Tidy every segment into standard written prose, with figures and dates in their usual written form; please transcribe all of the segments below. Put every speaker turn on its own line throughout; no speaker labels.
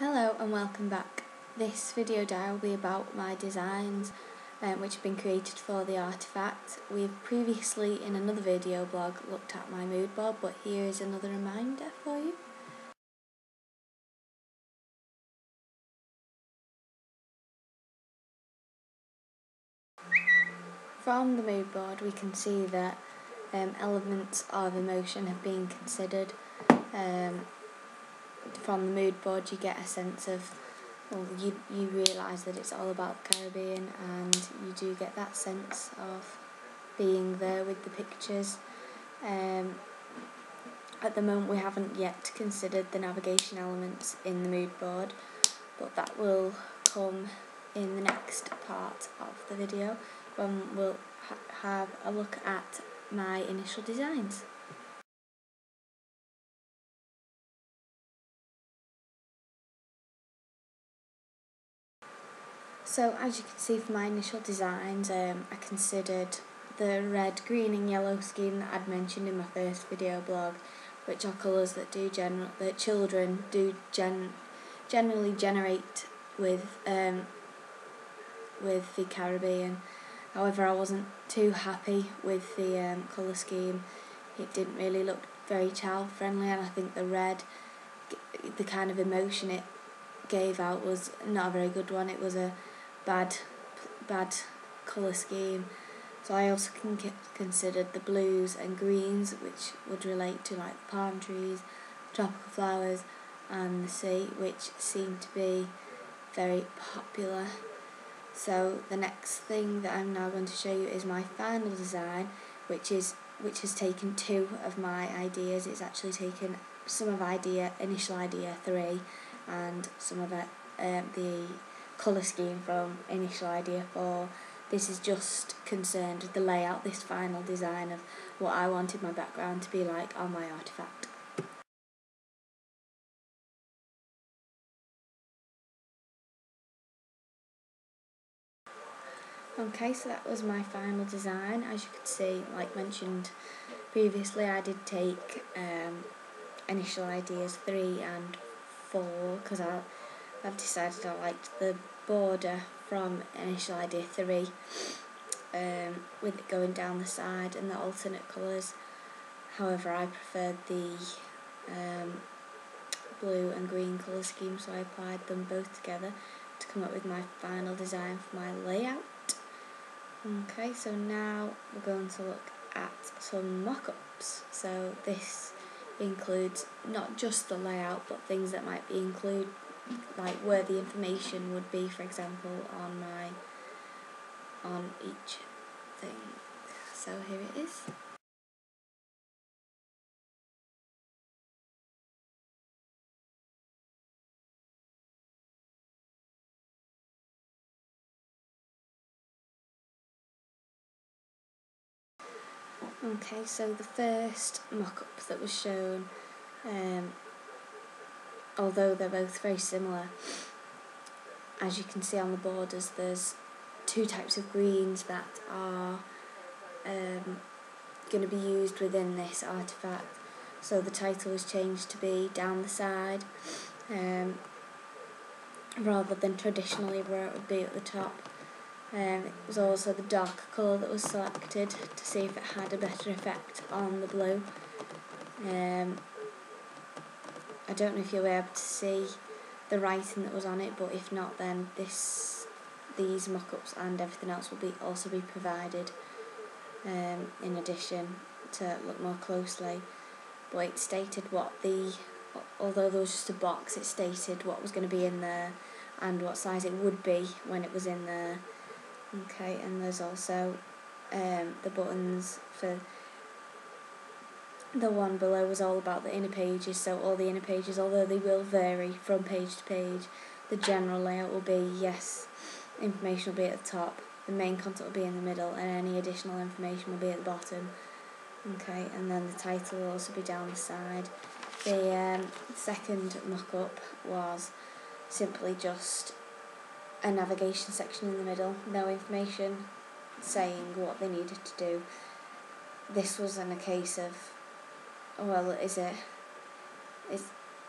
Hello and welcome back. This video diary will be about my designs which have been created for the artifact. We've previously in another video blog looked at my mood board, but here is another reminder for you. From the mood board we can see that elements of emotion have been considered. From the mood board you get a sense of, you realise that it's all about the Caribbean, and you do get that sense of being there with the pictures. At the moment we haven't yet considered the navigation elements in the mood board, but that will come in the next part of the video when we'll have a look at my initial designs. So as you can see from my initial designs, I considered the red, green and yellow scheme that I'd mentioned in my first video blog, which are colours that children do generally generate with the Caribbean. However, I wasn't too happy with the colour scheme. It didn't really look very child friendly, and I think the red, the kind of emotion it gave out was not a very good one. It was a bad colour scheme. So I also considered the blues and greens, which would relate to like the palm trees, tropical flowers and the sea, which seemed to be very popular. So the next thing that I'm now going to show you is my final design, which has taken two of my ideas. It's actually taken some of initial idea 3 and some of the colour scheme from initial idea 4. This is just concerned with the layout, this final design of what I wanted my background to be like on my artifact. Okay, so that was my final design. As you can see, like mentioned previously, I did take initial ideas 3 and 4 because I've decided I liked the border from initial idea 3 with it going down the side and the alternate colours. However, I preferred the blue and green colour scheme, so I applied them both together to come up with my final design for my layout. Okay, so now we're going to look at some mock-ups. So this includes not just the layout, but things that might be included, like where the information would be, for example, on each thing. So here it is. Okay, so the first mock-up that was shown, although they're both very similar, as you can see on the borders, there's two types of greens that are going to be used within this artifact. So the title was changed to be down the side, rather than traditionally where it would be at the top. It was also the darker colour that was selected to see if it had a better effect on the blue. I don't know if you'll be able to see the writing that was on it, but if not, then these mock-ups and everything else will also be provided in addition to look more closely. But it stated although there was just a box, it stated what was going to be in there and what size it would be when it was in there. Okay, and there's also the buttons for the one below was all about the inner pages. So all the inner pages, although they will vary from page to page, the general layout will be, yes, information will be at the top, the main content will be in the middle, and any additional information will be at the bottom. Okay, and then the title will also be down the side. The second mock-up was simply just a navigation section in the middle, no information saying what they needed to do. This wasn't a case of, well,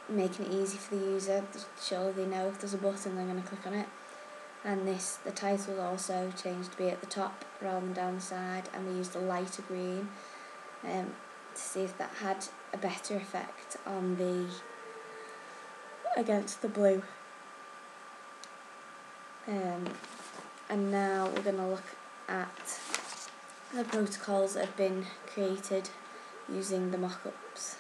making it easy for the user. Surely they know if there's a button they're going to click on it. And the title also changed to be at the top rather than down the side, and we used a lighter green to see if that had a better effect on against the blue. And now we're going to look at the protocols that have been created using the mock-ups.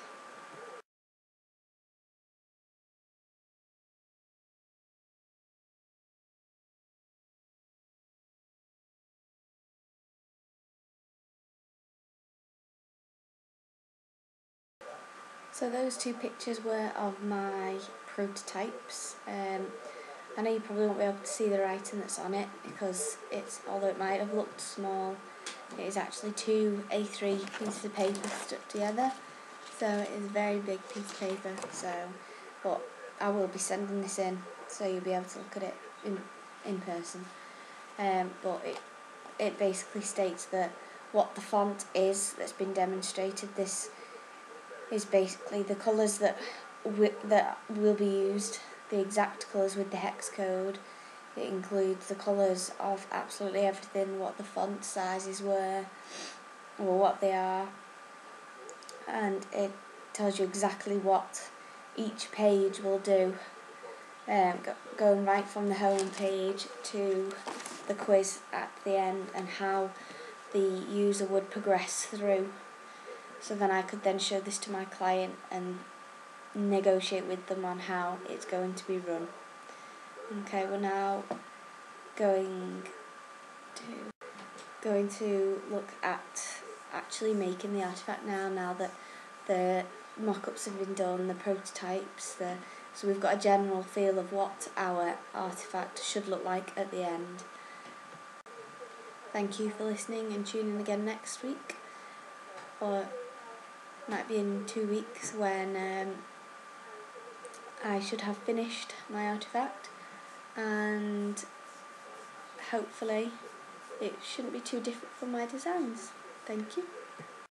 So those two pictures were of my prototypes. I know you probably won't be able to see the writing that's on it because although it might have looked small, it is actually 2 A3 pieces of paper stuck together. So it is a very big piece of paper. But I will be sending this in, so you'll be able to look at it in person. But it basically states that what the font is that's been demonstrated. This is basically the colours that will be used, the exact colours with the hex code. It includes the colours of absolutely everything, what the font sizes were, or what they are, and it tells you exactly what each page will do, going right from the home page to the quiz at the end, and how the user would progress through. So then I could then show this to my client and negotiate with them on how it's going to be run. Okay, we're now going to look at actually making the artifact now that the mock-ups have been done, the prototypes, so we've got a general feel of what our artifact should look like at the end. Thank you for listening, and tune in again next week, or might be in 2 weeks, when I should have finished my artifact, and hopefully it shouldn't be too different from my designs. Thank you.